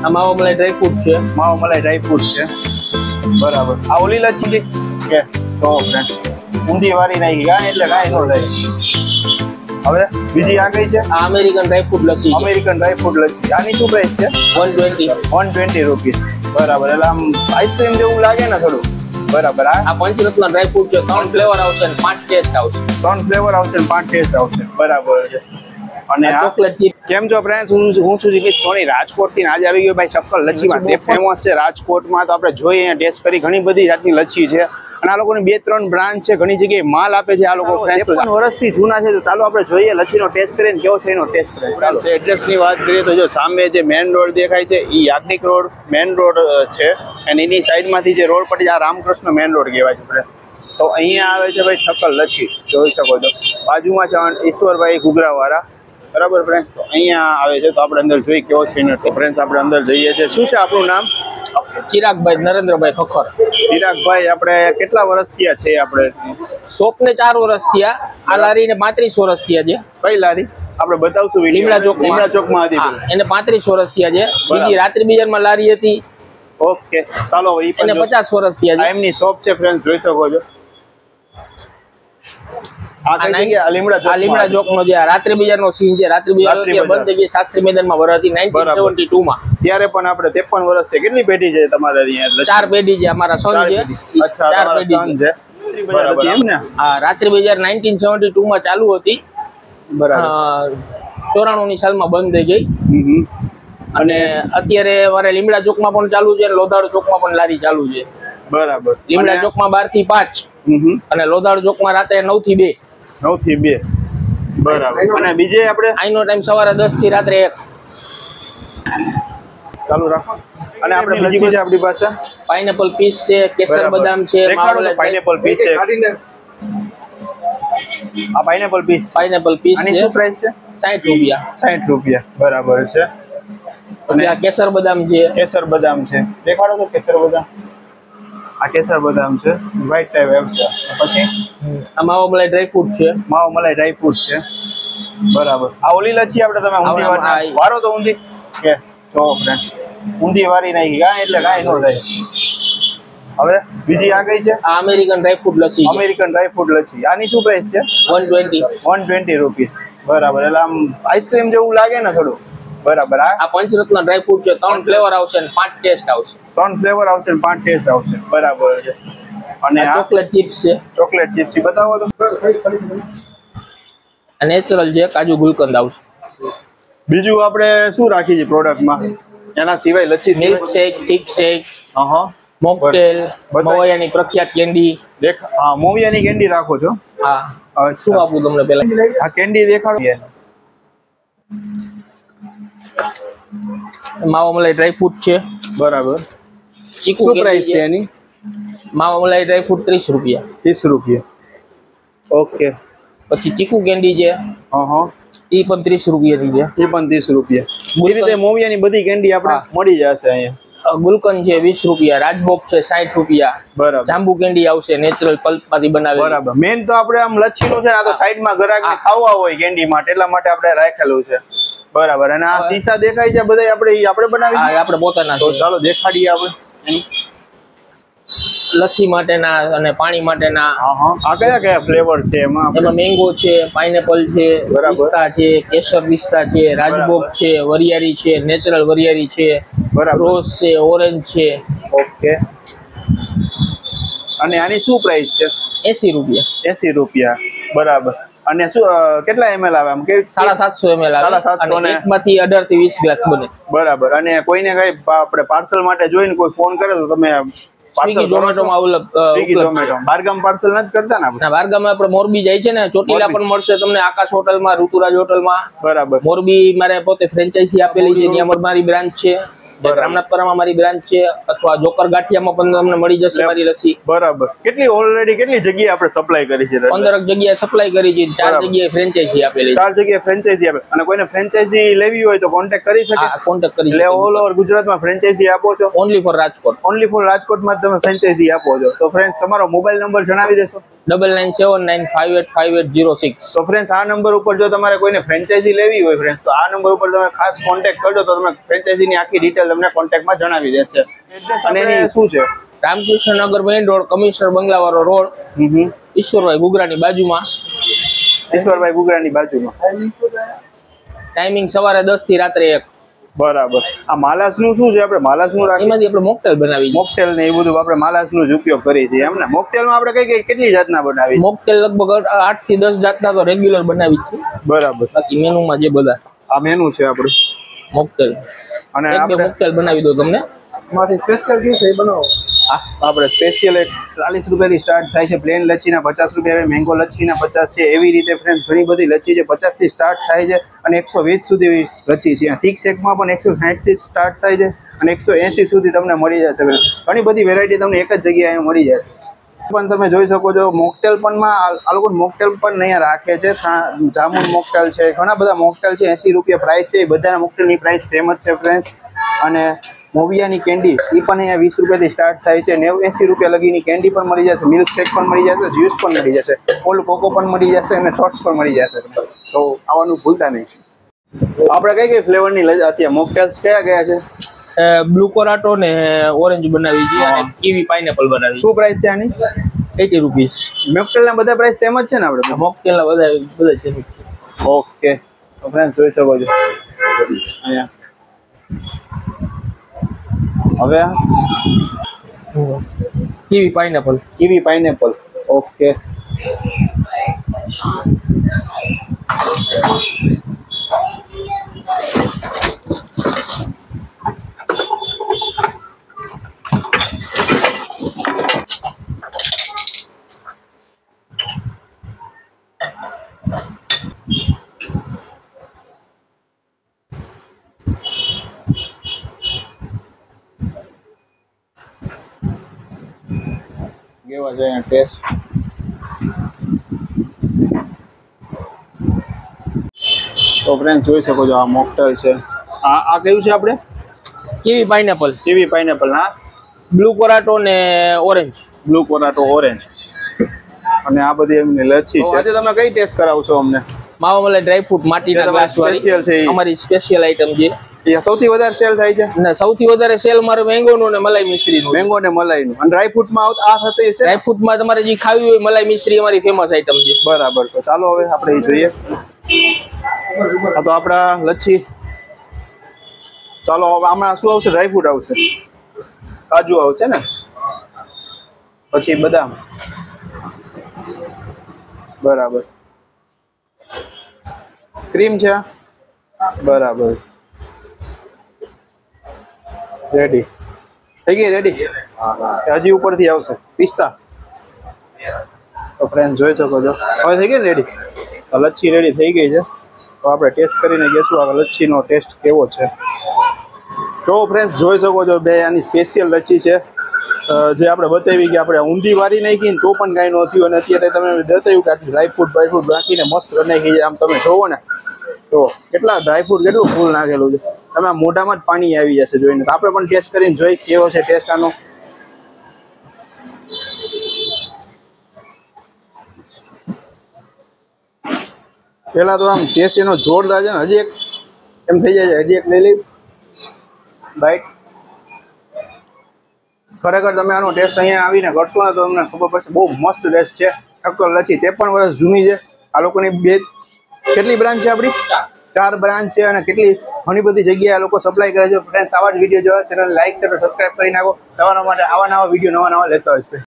આ માવો મલાઈ dry fruit છે. માવો મલાઈ ડ્રાય ફ્રૂટ છે. બરાબર. આ ઓલી લચ્છી કે તો ફ્રેન્ડ્સ ઊંધી વારી નાખી ગાય એટલે ગાય નો થાય. હવે બીજી આ કઈ છે? આ અમેરિકન ડ્રાય ફ્રૂટ લચ્છી. અમેરિકન ડ્રાય ફ્રૂટ લચ્છી. આની શું પ્રાઇસ છે? 120 રૂપીસ. બરાબર. એટલે આમ આઈસ્ક્રીમ જેવું લાગે ને થોડું. બરાબર. આ પંચરત્ન ડ્રાય ફ્રૂટ છે. 3 ફ્લેવર આવશે અને 5 ટેસ્ટ આવશે. 3 ફ્લેવર આવશે અને 5 ટેસ્ટ આવશે. બરાબર છે. અને આ ચોકલેટ ચીપ. કેમ છો ફ્રેન્ડ્સ, હું છું જીગીશ સોની રાજકોટ થી. આજે આવી ગયો ભાઈ શક્કર લચ્છીમાં. તે ફેમસ છે રાજકોટમાં. તો આપણે જોઈએ અહીંયા ટેસ્ટ કરી ઘણી બધી જાતની લચ્છી છે અને આ લોકોની 2-3 બ્રાન્ચ છે. ઘણી જગ્યાએ માલ આપે છે આ લોકો. 53 વર્ષથી જૂના છે. તો ચાલો આપણે જોઈએ લચ્છીનો ટેસ્ટ કરીને કેવો છે એનો ટેસ્ટ કરીએ. ચાલો એડ્રેસની વાત કરીએ તો જો સામે જે મેઇન રોડ દેખાય છે એ યાજ્ઞિક રોડ મેઇન રોડ છે અને એની સાઈડમાંથી જે રોડ પડી આ રામકૃષ્ણ મેઇન રોડ કહેવાય છે ફ્રેન્ડ્સ. તો અહીંયા આવે છે ભાઈ શક્કર લચ્છી, જોઈ શકો છો. બાજુમાં છે ઈશ્વરભાઈ ઘૂઘરાવાળા. બરાબર ફ્રેન્ડ્સ. તો અહીંયા આવે છે તો આપણે અંદર જોઈ કેવો છે એનો. તો ફ્રેન્ડ્સ આપણે અંદર જઈએ છીએ. શું છે આપણું નામ? ચિરાગભાઈ નરેન્દ્રભાઈ ખખર. ચિરાગભાઈ, આપણે કેટલા વર્ષ થયા છે? આપણે શોપ ને 4 વર્ષ થયા. આ લારી ને 35 વર્ષ થયા છે. કઈ લારી? આપણે બતાવશું લીમડા ચોકમાં હતી. એને 35 વર્ષ થયા છે. બીજી રાત્રિ બજારમાં લારી હતી. ઓકે ચાલો. એને 50 વર્ષ થયા છે. એમની શોપ છે ફ્રેન્ડ્સ, જોઈ શકો છો. આ કઈ જગ્યા? લીમડા ચોકનો જે રાત્રિ બજારનો સીન છે. રાત્રિ બજાર બંધ થઈ ગઈ શાસ્ત્રી મેદાનમાં વરાતી 1972 માં. ત્યારે પણ આપણે 53 વર્ષ છે. કેટલી પેઢી છે તમારે અહીંયા? 4 પેઢી છે. અમારા સન છે. અચ્છા, 4 પેઢી છે. બરાબર. એમ ને? હા, રાત્રિ બજાર 1972 માં ચાલુ હતી. બરાબર. 94 ની સાલમાં બંધ થઈ ગઈ. અને અત્યારે મારે લીમડા ચોકમાં પણ ચાલુ છે અને લોધાડ ચોકમાં પણ લારી ચાલુ છે. બરાબર. લીમડા ચોકમાં 12 થી 5 અને લોધાડ ચોકમાં રાતે 9 થી 2. 9 થી 2. બરાબર. અને બીજે આપણે આઈનો ટાઈમ સવારે 10 થી રાત્રે 1. ચાલુ રાખો. અને આપણે બીજી છે આપણી પાસે પાઇનેપલ પીસ છે, કેસર બદામ છે. પાઇનેપલ પીસ છે. આ પાઇનેપલ પીસ આની શું પ્રાઇસ છે? 60 રૂપિયા. 60 રૂપિયા. બરાબર છે. અને આ કેસર બદામ છે. કેસર બદામ છે. દેખાડો તો કેસર બદામ. આ કેસર બદામ છે. વ્હાઈટ ટાઈપ એમ છે. પછી આ માવો મલાઈ ડ્રાય ફ્રૂટ છે. માવો મલાઈ ડ્રાય ફ્રૂટ છે. બરાબર. આ ઓલી લચ્છી આપણે તમે ઊંધી વારો તો ઊંધી કે જો ફ્રેન્ડ્સ ઊંધી વારી નાખી ગાય એટલે ગાય નો થાય. હવે બીજી આ કઈ છે? આ અમેરિકન ડ્રાય ફ્રૂટ લચ્છી. અમેરિકન ડ્રાય ફ્રૂટ લચ્છી. આની શું પ્રાઇસ છે? 120 રૂપીસ. બરાબર. એટલે આમ આઈસ્ક્રીમ જેવું લાગે ને થોડું. બરાબર. આ પંચરત્ન ડ્રાય ફ્રૂટ છે. 3 ફ્લેવર આવશે અને 5 ટેસ્ટ આવશે. 3 ફ્લેવર આવશે અને 5 ટેસ્ટ આવશે. બરાબર છે. અને આ ચોકલેટ ચિપ્સ છે. ચોકલેટ ચિપ્સ બતાવો તો. આ નેચરલ છે. કાજુ ગુલકંદ આવશે. બીજું આપણે શું રાખી છે પ્રોડક્ટમાં એના સિવાય? લચ્છી, milkshake, thick shake, mocktail, મોવિયાની પ્રખ્યાત કેન્ડી. હા, મોવિયાની કેન્ડી રાખો છો? હા. શું આપું તમને પહેલા? આ કેન્ડી દેખાડો. માવો મલાઈ ડ્રાય ફ્રૂટ છે. બરાબર. ચીકુ શું પ્રાઇસ છે એની? માવો મલાઈ ડ્રાય ફ્રૂટ 30 રૂપિયા. 30 રૂપિયા. ઓકે. પછી ચીકુ કેન્ડી છે. એ પણ 30 રૂપિયાની છે. એ પણ 30 રૂપિયા. એ રીતે મોવિયાની બધી કેન્ડી આપણે મળી જશે અહીંયા. ગુલકંદ છે 20 રૂપિયા. રાજભોગ છે 60 રૂપિયા. બરાબર. જાંબુ કેન્ડી આવશે નેચરલ પલ્પ માંથી બનાવેલી. બરાબર. મેન તો આપણે આમ લચ્છીનું છે ને, આ તો સાઈડમાં ગ્રાહકને ખાવા હોય કેન્ડી માટે એટલા માટે આપણે રાખેલું છે. બરાબર. અને આ સીસા દેખાય છે બધા આપણે બનાવી. હા, આપણે પોતાના. તો ચાલો દેખાડીએ આપણે. લસ્સી માટેના અને પાણી માટેના. આ કયા ફ્લેવર છે એમાં? મેંગો છે, પાઇનેપલ છે, પિસ્તા છે, કેસર પિસ્તા છે, રાજભોગ છે, વરિયાળી છે, નેચરલ વરિયાળી છે, રોઝ છે, ઓરેન્જ છે. ઓકે. અને આની શું પ્રાઇસ છે? 80 રૂપિયા. 80 રૂપિયા. બરાબર. અને શું કેટલા ml આવે? આમ કે 750 ml આવે. 750 એકમાંથી 18 થી 20 ગ્લાસ બને. બરાબર. અને કોઈને કઈ આપણે પાર્સલ માટે જોઈને કોઈ ફોન કરે તો તમે સ્વિગી ઝોમેટોમાં બારગામ પાર્સલ નથી કરતા ને? આપણે બારગામ આપણે મોરબી જાય છે ને, ચોટીલા પણ મળશે તમને. આકાશ હોટલમાં, ઋતુરાજ હોટલમાં. બરાબર. મોરબી મારે પોતે ફ્રેન્ચાઇઝી આપેલી છે. ત્યાં મારી બ્રાન્ચ છે. રામનાથપરામાં મારી બ્રાન્ચ છે. અથવા જોકર ગાંઠિયામાં પણ તમને મળી જશે મારી લસ્સી. બરાબર. કેટલી જગ્યાએ આપણે સપ્લાય કરી છે? 15 જગ્યાએ સપ્લાય કરી છે. 4 જગ્યાએ ફ્રેન્ચાઇઝી આપેલી. 4 જગ્યાએ ફ્રેન્ચાઇઝી આપે. અને કોઈને ફ્રેન્ચાઇઝી લેવી હોય તો કોન્ટેક્ટ કરી શકે? હા, કોન્ટેક્ટ કરી શકે. એટલે ઓલ ઓવર ગુજરાતમાં ફ્રેન્ચાઇઝી આપો છો? Only four Rajkot. Only four રાજકોટમાં તમે ફ્રેન્ચાઇઝી આપો છો. તો ફ્રેન્ડ્સ તમારો મોબાઈલ નંબર જણાવી દેશો? 9979585806. તો ફ્રેન્ડ્સ આ નંબર ઉપર જો તમારે કોઈને ફ્રેન્ચાઇઝી લેવી હોય ફ્રેન્ડ્સ, તો આ નંબર ઉપર તમે ખાસ કોન્ટેક્ટ કરજો, તો તમે ફ્રેન્ચાઇઝીની આખી ડિટેલ તમને કોન્ટેક્ટમાં જણાવી દેશે. અને એની શું છે? રામકૃષ્ણનગર મેઇન રોડ, કમિશનર બંગલાવાળો રોડ, ઈશ્વરભાઈ ગુગરાની બાજુમાં. ઈશ્વરભાઈ ગુગરાની બાજુમાં. ટાઈમિંગ સવારે 10 થી રાત્રે 1. બરાબર. આ માલાસનું શું છે? આપણે માલાસનું રાખીએ, એમાંથી આપણે મોકટેલ બનાવી છે. મોકટેલ ને એ બધું આપણે માલાસનો જ ઉપયોગ કરીએ છીએ એમ ને? મોકટેલમાં આપણે કેટલી જાતના બનાવી? મોકટેલ લગભગ 8 થી 10 જાતના તો રેગ્યુલર બનાવી છે. બરાબર. બાકી મેનુમાં જે બધા આ મેનુ છે આપણું મોકટેલ. અને આપણે મોકટેલ બનાવી દો તમને. એમાંથી સ્પેશિયલ શું છે એ બનાવો. આપણે સ્પેશિયલ 40 રૂપિયાથી સ્ટાર્ટ થાય છે, પ્લેન લચ્છીના 50 રૂપિયા, મેંગો લચ્છીના 50 છે. એવી રીતે ફ્રેન્ડ્સ ઘણી બધી લચ્છી છે, 50 થી સ્ટાર્ટ થાય છે અને 120 સુધી લચ્છી છે. થીક શેકમાં પણ 160 થી સ્ટાર્ટ થાય છે અને 180 સુધી તમને મળી જશે. ઘણી બધી વેરાયટી તમને એક જ જગ્યાએ મળી જશે. પણ તમે જોઈ શકો છો મોકટેલ પણમાં આ લોકો મોકટેલ પણ અહીંયા રાખે છે. જામુન મોકટેલ છે, ઘણા બધા મોકટેલ છે. 80 રૂપિયા પ્રાઇસ છે. બધાના મોકટેલની પ્રાઇસ સેમ જ છે ફ્રેન્ડ્સ. અને મોવિયાની કેન્ડી એ પણ અહીંયા 20 રૂપિયાથી સ્ટાર્ટ થાય છે. 80 રૂપિયા લગીની કેન્ડી પણ મળી જશે, મિલ્ક શેક પણ મળી જશે, જ્યુસ પણ મળી જશે, કોલ્ડ કોકો પણ મળી જશે અને શોર્ટ્સ પણ મળી જશે. તો આવવાનું ભૂલતા નહીં. આપણે કઈ ફ્લેવરની અત્યારે મોકટેલ્સ કયા છે? બ્લુ કોરાટો ને ઓરેન્જ બનાવી છે અને કીવી પાઇનેપલ બનાવી. શું પ્રાઇસ છે આની? 80 રૂપીસ. મોકટેલના બધા પ્રાઇસ સેમ જ છે ને? આપણે મોકટેલના બધા છે. ઓકે. તો ફ્રેન્ડ્સ જોઈ શકો છો અહીંયા. હવે kiwi pineapple. Kiwi pineapple. Okay. કેવા છે ટેસ્ટ? તો ફ્રેન્ડ્સ જોઈ શકો છો આ મોકટેલ છે. આ કયું છે આપણે? Kiwi pineapple. Kiwi pineapple. હા. બ્લુ કોરાટો ને ઓરેન્જ. Blue કોરાટો orange. અને આ બધી એમની લચ્છી છે. આજે તમે કઈ ટેસ્ટ કરાવશો અમને? માવા મલાઈ ડ્રાયફ્રૂટ માટીના ગ્લાસ વાળી સ્પેશિયલ છે. અમારી સ્પેશિયલ આઈટમ છે. એ સૌથી વધારે સેલ થાય છે ને? સૌથી વધારે સેલ મારે મેંગોનું ને મલાઈ મિશ્રીનું. મેંગો ને મલાઈનું. અને ડ્રાયફ્રૂટમાં આ થતી છે? ડ્રાયફ્રૂટમાં તમારે જે ખાવી હોય મલાઈ મિશ્રી અમારી ફેમસ આઈટમ છે. બરાબર. તો ચાલો હવે આપણે એ જોઈએ. આ તો આપણા લચ્છી. ચાલો હવે આમાં શું આવશે? ડ્રાયફ્રૂટ આવશે, કાજુ આવશે ને, પછી બદામ. બરાબર. ક્રીમ છે. બરાબર. રેડી થઈ ગઈ? રેડી. હજી ઉપરથી આવશે પિસ્તા. તો ફ્રેન્ડ જોઈ શકો છો હવે થઈ ગઈ ને રેડી. લચ્છી રેડી થઈ ગઈ છે. તો આપણે ટેસ્ટ કરીને કહેશું આ લચ્છીનો ટેસ્ટ કેવો છે. તો ફ્રેન્ડ્સ જોઈ શકો છો બે આની સ્પેશિયલ લચ્છી છે જે આપણે બતાવી કે આપણે ઊંધી વારી નાખી તો પણ કાંઈ ન થયું. અને અત્યારે તમે બતાવ્યું કે ડ્રાયફ્રૂટ નાખીને મસ્ત કરી નાખી છે. આમ તમે જોવો ને તો કેટલા ડ્રાયફ્રૂટ કેટલું ફૂલ નાખેલું છે. તમે મોઢામાં જ પાણી આવી જશે જોઈને. તો આપણે પણ ટેસ્ટ કરીને જોઈ કેવો છે ટેસ્ટ આનો. પેલા તો આમ ટેસ્ટ એનો જોરદાર છે ને. હજી એક એમ થઈ જાય છે. હજી એક લઈ લઈ બાઈટ. ખરેખર તમે આનો ટેસ્ટ અહીંયા આવીને કરશો ને તો તમને ખબર પડશે બહુ મસ્ત ટેસ્ટ છે. ટક્કર લચ્છી 53 વર્ષ જૂની છે. આ લોકોની કેટલી બ્રાન્ચ છે આપણી? 4 બ્રાન્ચ છે. અને કેટલી ઘણી બધી જગ્યાએ આ લોકો સપ્લાય કરે છે. ફ્રેન્ડ્સ આવા જ વિડીયો જોવા ચેનલ લાઈક શેર સબસ્ક્રાઈબ કરી નાખો. તમારા માટે આવા નવા વિડીયો નવા લેતા હોય છે.